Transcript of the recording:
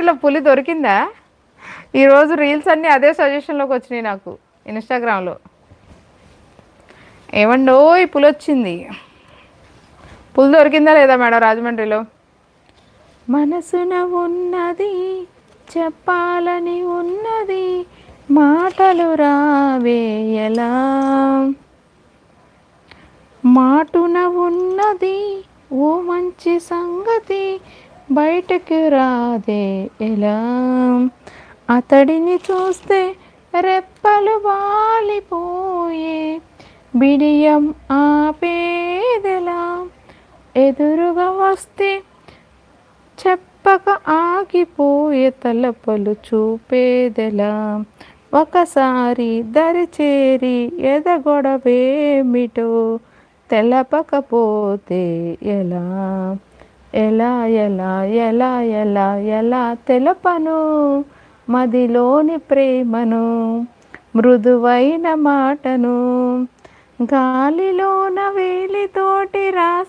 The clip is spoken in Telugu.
ఇలా పులి దొరికిందా? ఈరోజు రీల్స్ అన్నీ అదే సజెషన్లోకి వచ్చినాయి నాకు ఇన్స్టాగ్రామ్లో. ఏమండో ఈ పులి వచ్చింది. పులి దొరికిందా లేదా మేడం రాజమండ్రిలో? మనసున ఉన్నది చెప్పాలని ఉన్నది మాటలు రావే ఎలా, మాటున ఉన్నది ఓ మంచి సంగతి బయటకు రాదే ఎలా, అతడిని చూస్తే రెప్పలు వాలిపోయే బిడియం ఆపేదెలా, ఎదురుగా వస్తే చెప్పక ఆగిపోయే తలపలు చూపేదెలా, ఒకసారి దరిచేరి ఎదగొడవేమిటో తెలపకపోతే ఎలా, ఎలా ఎలా ఎలా ఎలా ఎలా తెలపను మదిలోని ప్రేమను, మృదువైన మాటను గాలిలోన వేలితోటి రాసి